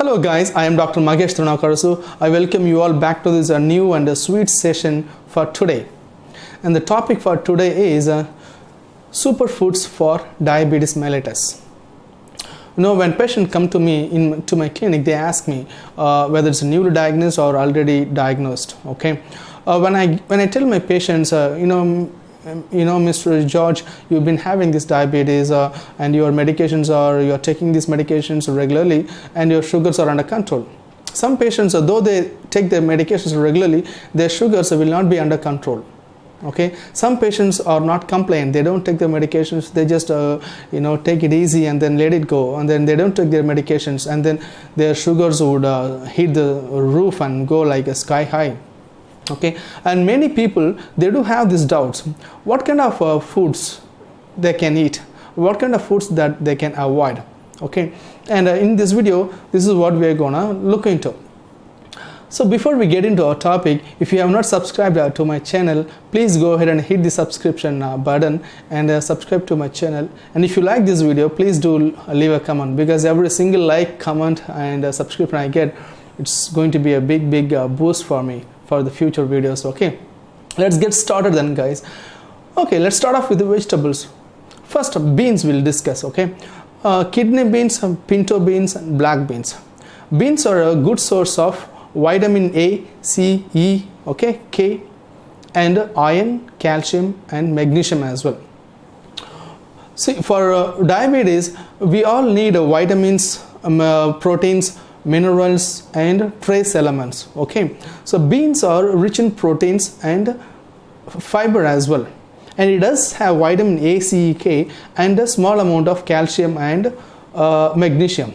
Hello guys, I am Dr. Magesh Thrunakarasu. I welcome you all back to this new and a sweet session for today. And the topic for today is superfoods for diabetes mellitus. You know, when patients come to me to my clinic, they ask me whether it's newly diagnosed or already diagnosed. Okay, when I tell my patients, Mr. George, you've been having this diabetes and your medications you're taking these medications regularly and your sugars are under control. Some patients, though they take their medications regularly, their sugars will not be under control. Okay, some patients are not compliant. They don't take their medications. They just take it easy and then let it go, and then they don't take their medications, and then their sugars would hit the roof and go like a sky high. Okay, and many people, they do have these doubts. What kind of foods they can eat? What kind of foods that they can avoid? Okay, and in this video, this is what we are gonna look into. So before we get into our topic, if you have not subscribed to my channel, please go ahead and hit the subscription button and subscribe to my channel. And if you like this video, please do leave a comment, because every single like, comment and subscription I get, it's going to be a big boost for me for the future videos. Okay, let's get started then, guys. Okay, let's start off with the vegetables. First, beans we'll discuss. Okay, kidney beans, pinto beans and black beans. Beans are a good source of vitamin A, C, E, okay, K, and iron, calcium and magnesium as well. See, for diabetes, we all need vitamins, proteins, minerals and trace elements. Okay, so beans are rich in proteins and fiber as well, and it does have vitamin A, C, E, K and a small amount of calcium and magnesium.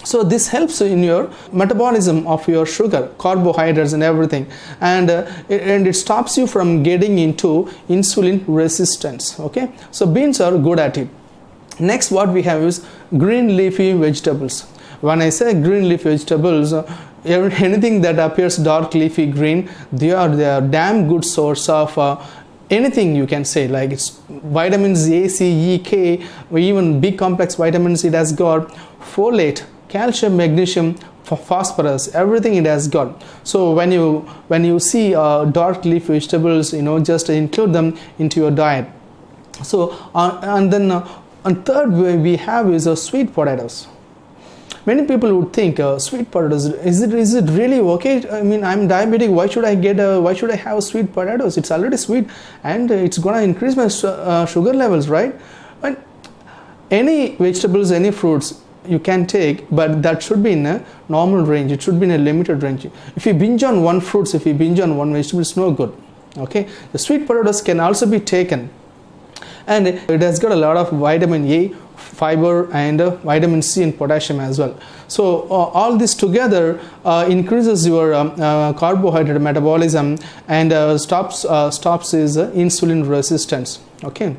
So this helps in your metabolism of your sugar, carbohydrates and everything, and it stops you from getting into insulin resistance. Okay, so beans are good at it. Next, what we have is green leafy vegetables. When I say green leafy vegetables, anything that appears dark leafy green, they are damn good source of anything you can say, like it's vitamins A, C, E, K, or even B complex vitamins. It has got folate, calcium, magnesium, phosphorus, everything it has got. So when you see dark leafy vegetables, just include them into your diet. So and then and third way we have is sweet potatoes. Many people would think sweet potatoes, is it really okay? I mean, I'm diabetic, why should I have sweet potatoes? It's already sweet and it's gonna increase my sugar levels, right? But any vegetables, any fruits you can take, but that should be in a normal range. It should be in a limited range. If you binge on one fruits, if you binge on one vegetable, it's no good. Okay, the sweet potatoes can also be taken, and it has got a lot of vitamin A, fiber and vitamin C and potassium as well. So all this together increases your carbohydrate metabolism and stops is insulin resistance. Okay,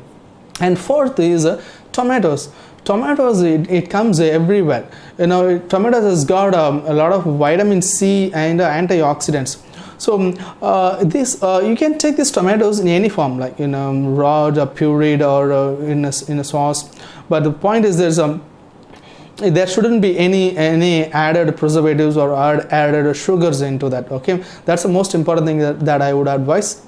and fourth is tomatoes. Tomatoes, it comes everywhere. Tomatoes has got a lot of vitamin C and antioxidants. So you can take these tomatoes in any form, like raw, or pureed, or in a sauce. But the point is, there shouldn't be any added preservatives or added sugars into that. Okay, that's the most important thing that I would advise.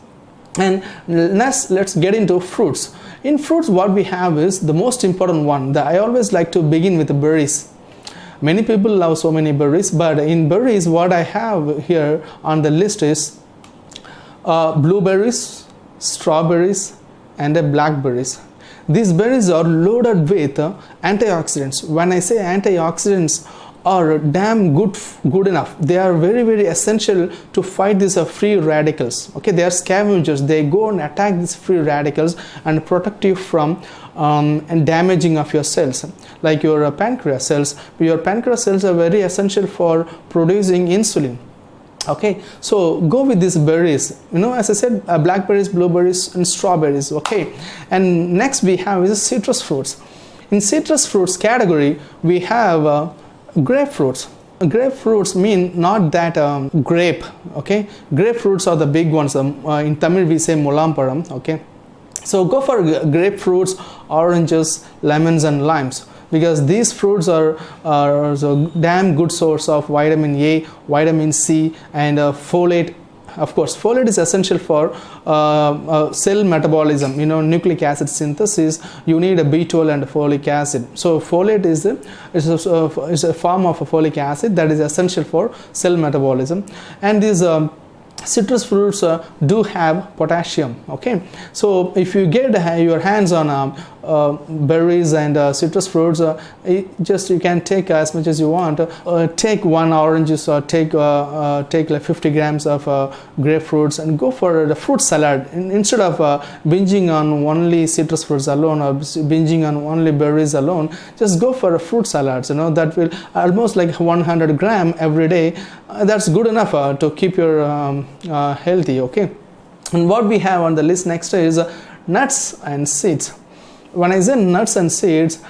And let's get into fruits. In fruits, what we have is the most important one that I always like to begin with: the berries. Many people love so many berries, but in berries, what I have here on the list is blueberries, strawberries and blackberries. These berries are loaded with antioxidants. When I say antioxidants are damn good enough, they are very essential to fight these free radicals. Okay, they are scavengers. They go and attack these free radicals and protect you from and damaging of your cells, like your pancreas cells. Your pancreas cells are very essential for producing insulin. Okay, so go with these berries, as I said, blackberries, blueberries and strawberries. Okay, and next we have is citrus fruits. In citrus fruits category, we have grapefruits. Grapefruits mean not that grape. Okay, grapefruits are the big ones. In Tamil we say mulamparam. Okay, so go for grapefruits, oranges, lemons and limes. because these fruits are a damn good source of vitamin A, vitamin C, and folate. Of course, folate is essential for cell metabolism, nucleic acid synthesis. You need a B12 and folic acid. So folate is a form of a folic acid that is essential for cell metabolism. And these citrus fruits do have potassium. Okay, so if you get your hands on berries and citrus fruits, you can take as much as you want. Take one orange juice, or take like 50 grams of grapefruits, and go for the fruit salad instead of binging on only citrus fruits alone, or binging on only berries alone. Just go for a fruit salad. That will almost like 100 gram every day. That's good enough to keep your healthy. Okay, and what we have on the list next is nuts and seeds. When I say nuts and seeds,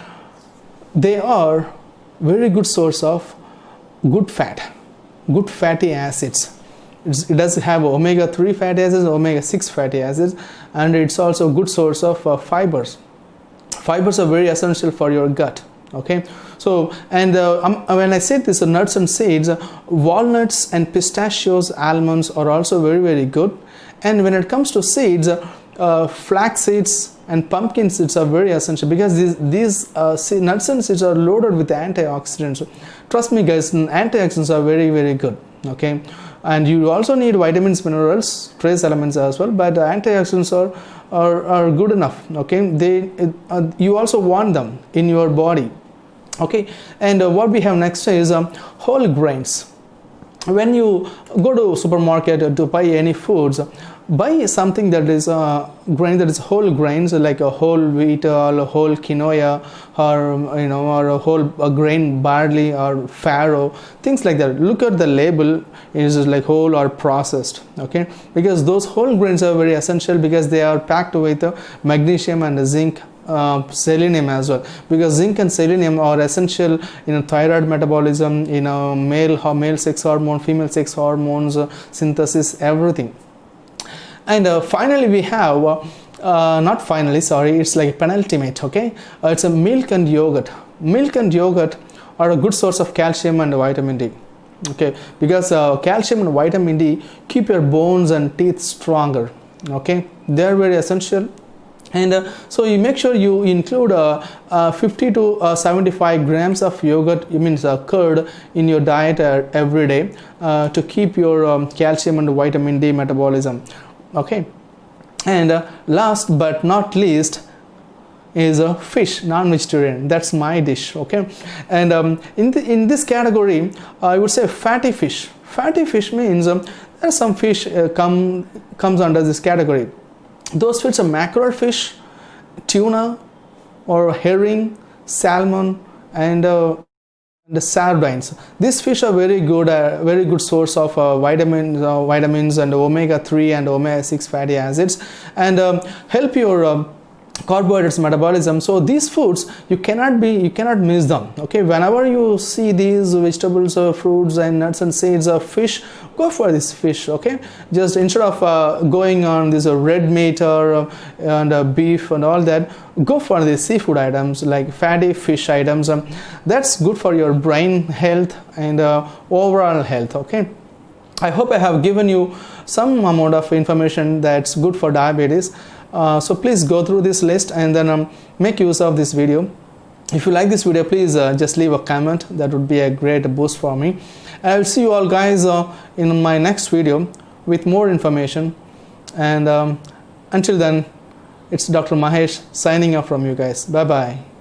they are very good source of good fatty acids. It does have omega-3 fatty acids, omega-6 fatty acids, and it's also a good source of fibers. Fibers are very essential for your gut. Okay, so and when I say this, nuts and seeds, walnuts and pistachios, almonds are also very, very good. And when it comes to seeds, flax seeds and pumpkin seeds are very essential, because these nuts and seeds are loaded with antioxidants. Trust me guys, antioxidants are very, very good. Okay, and you also need vitamins, minerals, trace elements as well, but antioxidants are good enough. Okay, you also want them in your body. Okay, and what we have next is whole grains. When you go to supermarket to buy any foods, buy something that is grain, that is whole grains, like a whole wheat or a whole quinoa, or a whole grain barley or farro, things like that. Look at the label, is it like whole or processed? Okay, because those whole grains are very essential, because they are packed with magnesium and zinc, selenium as well, because zinc and selenium are essential in thyroid metabolism, male sex hormone, female sex hormones synthesis, everything. And finally we have not finally, sorry, it's like penultimate. Okay, it's a milk and yogurt. Milk and yogurt are a good source of calcium and vitamin D. Okay, because calcium and vitamin D keep your bones and teeth stronger. Okay, they are very essential. And so you make sure you include 50 to 75 grams of yogurt, curd, in your diet every day to keep your calcium and vitamin D metabolism. Okay, and last but not least is fish, non-vegetarian. That's my dish. Okay, and in this category, I would say fatty fish. Fatty fish means there's some fish comes under this category. Those fish are mackerel fish, tuna, or herring, salmon, and the sardines. These fish are very good source of vitamins and omega-3 and omega-6 fatty acids, and help your carbohydrates metabolism. So these foods you cannot miss them. Okay, whenever you see these vegetables, fruits and nuts and seeds of fish, go for this fish. Okay, just instead of going on this red meat and beef and all that, go for the seafood items like fatty fish items. That's good for your brain health and overall health. Okay, I hope I have given you some amount of information that's good for diabetes. So please go through this list and then make use of this video. If you like this video, please just leave a comment. That would be a great boost for me. I will see you all guys in my next video with more information. And until then, it's Dr. Mahesh signing off from you guys. Bye bye.